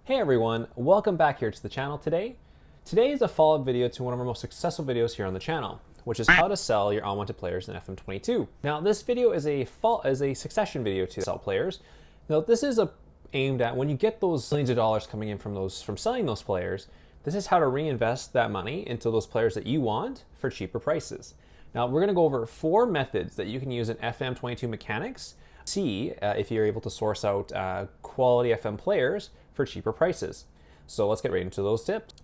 Hey everyone, welcome back here to the channel today. Today is a follow-up video to one of our most successful videos here on the channel, which is how to sell your unwanted players in FM22. Now this video is a succession video to sell players. Now this is aimed at when you get those millions of dollars coming in from selling those players, this is how to reinvest that money into those players that you want for cheaper prices. Now we're going to go over 4 methods that you can use in FM22 mechanics. See if you're able to source out quality FM players for cheaper prices. So let's get right into those tips.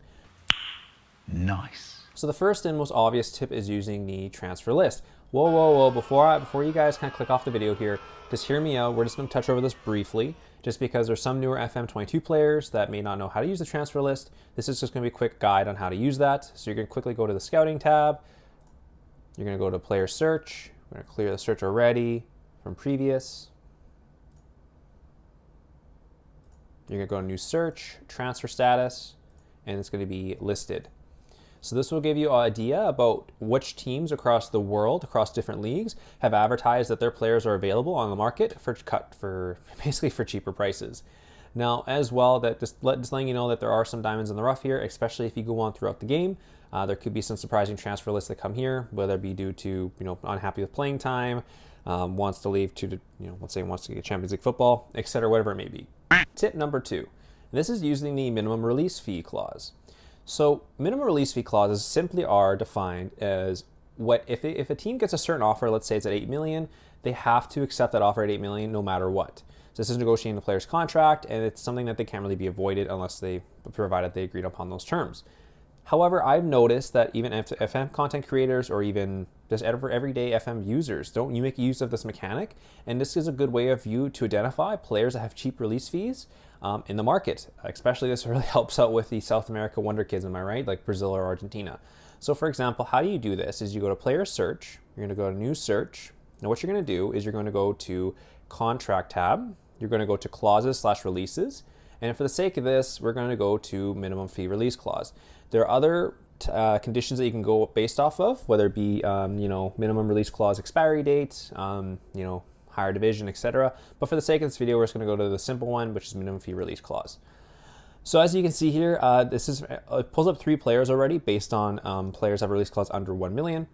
Nice. So the first and most obvious tip is using the transfer list. Whoa, before you guys kind of click off the video here, just hear me out. We're just going to touch over this briefly, just because there's some newer FM22 players that may not know how to use the transfer list. This is just going to be a quick guide on how to use that. So you're going to quickly go to the scouting tab. You're going to go to player search. We're going to clear the search already from previous. You're going to go to new search, transfer status, and it's going to be listed. So this will give you an idea about which teams across the world, across different leagues, have advertised that their players are available on the market basically for cheaper prices. Now, as well, that just letting you know that there are some diamonds in the rough here, especially if you go on throughout the game. There could be some surprising transfer lists that come here, whether it be due to unhappy with playing time, wants to leave to let's say wants to get Champions League football, etc., whatever it may be. Tip number 2. This is using the minimum release fee clause. So minimum release fee clauses simply are defined as if a team gets a certain offer, let's say it's at 8 million, they have to accept that offer at 8 million no matter what. So this is negotiating the player's contract, and it's something that they can't really be avoided unless provided they agreed upon those terms. However, I've noticed that even FM content creators or even just everyday FM users don't make use of this mechanic, and this is a good way of you to identify players that have cheap release fees in the market. Especially this really helps out with the South America wonder kids, am I right? Like Brazil or Argentina. So for example, how do you do this is you go to player search, you're going to go to new search. Now what you're going to do is you're going to go to contract tab, you're going to go to clauses/releases, and for the sake of this, we're going to go to minimum fee release clause. There are other conditions that you can go based off of, whether it be minimum release clause expiry date, higher division, etc. But for the sake of this video, we're just going to go to the simple one, which is minimum fee release clause. So as you can see here, it pulls up 3 players already based on players have a release clause under 1 million.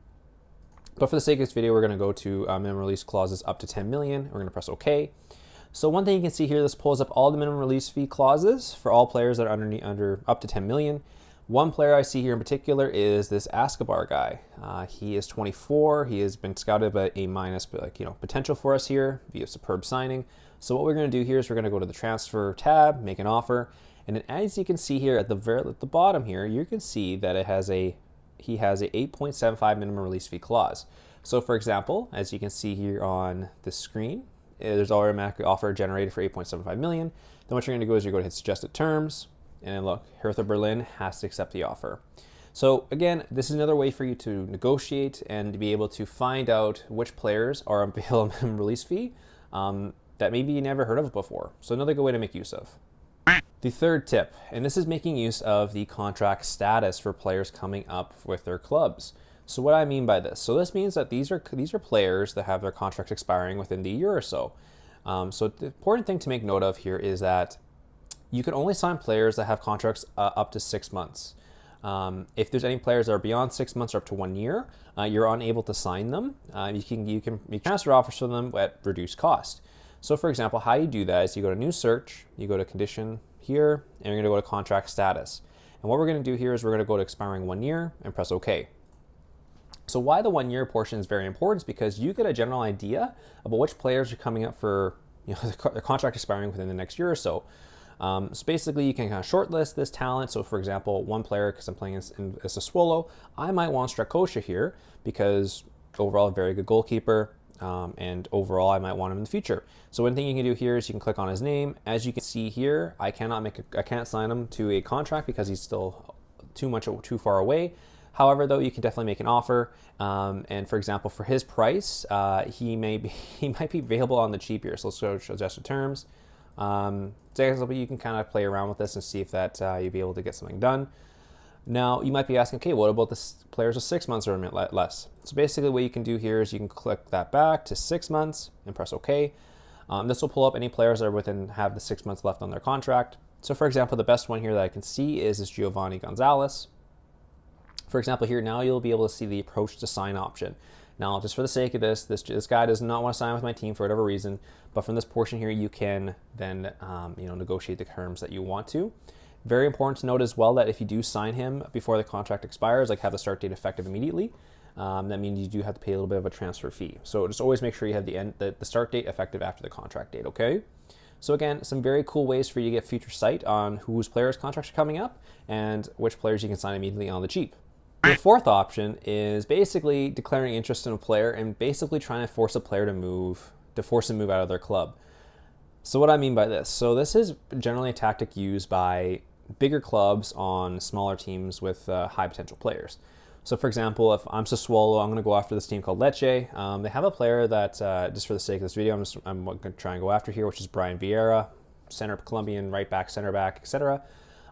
But for the sake of this video, we're going to go to minimum release clauses up to 10 million. We're going to press OK. So one thing you can see here, this pulls up all the minimum release fee clauses for all players that are under up to 10 million. One player I see here in particular is this Escobar guy. He is 24. He has been scouted by A-, but potential for us here via superb signing. So what we're going to do here is we're going to go to the transfer tab, make an offer, and then as you can see here at the bottom here, you can see that he has a 8.75 minimum release fee clause. So for example, as you can see here on the screen, there's automatic offer generated for 8.75 million. Then what you're going to do is you're going to hit suggested terms. And look, Hertha Berlin has to accept the offer. So again, this is another way for you to negotiate and to be able to find out which players are available on minimum release fee that maybe you never heard of before. So another good way to make use of. The third tip, and this is making use of the contract status for players coming up with their clubs. So what I mean by this, so this means that these are players that have their contracts expiring within the year or so. So the important thing to make note of here is that you can only sign players that have contracts up to 6 months. If there's any players that are beyond 6 months or up to 1 year, you're unable to sign them. You can make transfer offers for them at reduced cost. So for example, how you do that is you go to new search, you go to condition here, and you're going to go to contract status. And what we're going to do here is we're going to go to expiring 1 year and press OK. So why the 1 year portion is very important is because you get a general idea about which players are coming up for their contract expiring within the next year or so. So basically you can kind of shortlist this talent. So for example, one player, because I'm playing as a Swallow, I might want Strakosha here because overall a very good goalkeeper, and overall I might want him in the future. So one thing you can do here is you can click on his name. As you can see here, I can't sign him to a contract because he's still too far away. However, though, you can definitely make an offer. And for example, for his price, he might be available on the cheap here. So let's go to adjusted terms. So you can kind of play around with this and see if that you'll be able to get something done. Now, you might be asking, okay, what about the players of 6 months or less? So basically what you can do here is you can click that back to 6 months and press OK. This will pull up any players that are have the 6 months left on their contract. So for example, the best one here that I can see is this Giovanni Gonzalez. For example, here now you'll be able to see the approach to sign option. Now, just for the sake of this guy does not want to sign with my team for whatever reason, but from this portion here, you can then negotiate the terms that you want to. Very important to note as well that if you do sign him before the contract expires, like have the start date effective immediately, that means you do have to pay a little bit of a transfer fee. So just always make sure you have the start date effective after the contract date, okay? So again, some very cool ways for you to get future sight on whose players' contracts are coming up and which players you can sign immediately on the cheap. The fourth option is basically declaring interest in a player and basically trying to force a player to force him to move out of their club. So what I mean by this, so this is generally a tactic used by bigger clubs on smaller teams with high potential players. So for example, if I'm Sassuolo, I'm going to go after this team called Lecce. They have a player that, just for the sake of this video, I'm going to try and go after here, which is Brian Vieira, center Colombian, right back, center back, etc.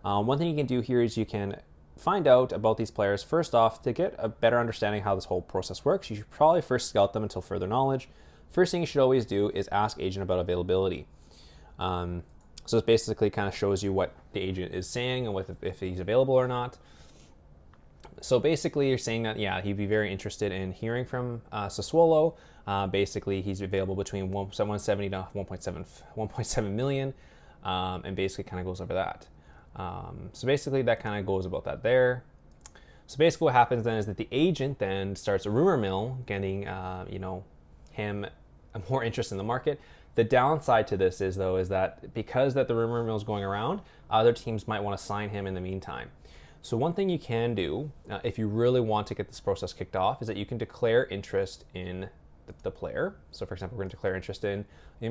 One thing you can do here is you can find out about these players. First off, to get a better understanding how this whole process works, you should probably first scout them until further knowledge. First thing you should always do is ask agent about availability. So it basically kind of shows you what the agent is saying and if he's available or not. So basically you're saying that, yeah, he'd be very interested in hearing from Sassuolo. Basically he's available between 170 to 1.7 million, and basically kind of goes over that. So basically that kind of goes about that there. So basically what happens then is that the agent then starts a rumor mill, getting him more interest in the market. The downside to this is that because the rumor mill is going around, other teams might want to sign him in the meantime. So one thing you can do if you really want to get this process kicked off is that you can declare interest in the player. So for example, we're going to declare interest in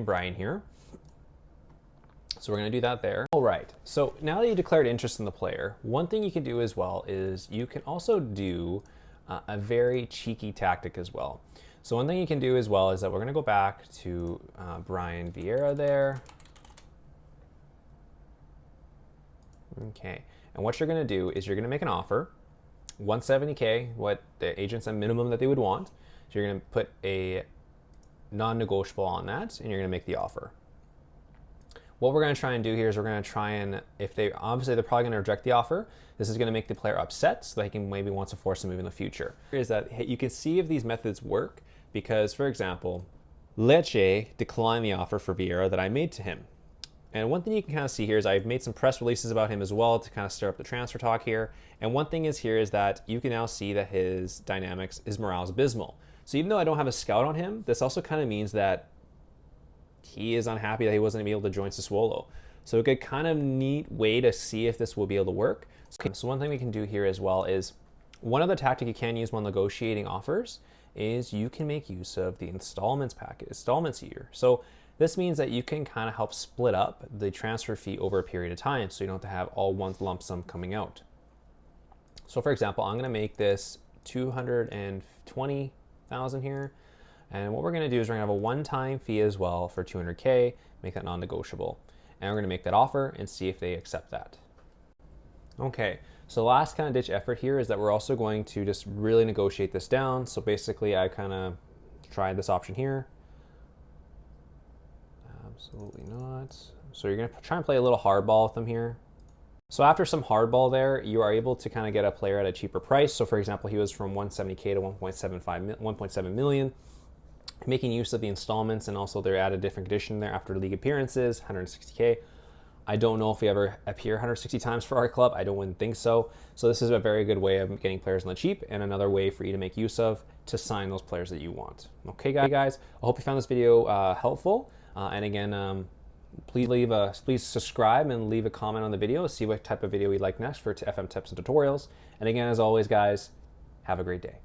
Brian here. So we're going to do that there. All right, so now that you declared interest in the player, one thing you can do as well is you can also do a very cheeky tactic as well. So one thing you can do as well is that we're going to go back to Brian Vieira there. Okay, and what you're going to do is you're going to make an offer, 170K, what the agent's a minimum that they would want. So you're going to put a non-negotiable on that, and you're going to make the offer. What we're going to try and do here is we're going to try and, obviously they're probably going to reject the offer. This is going to make the player upset so they can maybe want to force a move in the future. Is that you can see if these methods work because, for example, Lecce declined the offer for Vieira that I made to him. And one thing you can kind of see here is I've made some press releases about him as well to kind of stir up the transfer talk here. And one thing is here is that you can now see that his dynamics, his morale is abysmal. So even though I don't have a scout on him, this also kind of means that he is unhappy that he wasn't able to join Sassuolo. So a good kind of neat way to see if this will be able to work. So one thing we can do here as well is one other tactic you can use when negotiating offers is you can make use of the installments here. So this means that you can kind of help split up the transfer fee over a period of time so you don't have to have all one lump sum coming out. So for example, I'm going to make this 220,000 here. And what we're going to do is we're going to have a one-time fee as well for 200K, make that non-negotiable. And we're going to make that offer and see if they accept that. Okay, so the last kind of ditch effort here is that we're also going to just really negotiate this down. So basically I kind of tried this option here. Absolutely not. So you're going to try and play a little hardball with them here. So after some hardball there, you are able to kind of get a player at a cheaper price. So for example, he was from 170K to 1.7 million. Making use of the installments, and also they're at a different condition there after league appearances, 160K. I don't know if we ever appear 160 times for our club. I wouldn't think so. So this is a very good way of getting players on the cheap and another way for you to make use of to sign those players that you want. Okay, guys, I hope you found this video helpful. And again, please subscribe and leave a comment on the video. See what type of video you'd like next for FM tips and tutorials. And again, as always, guys, have a great day.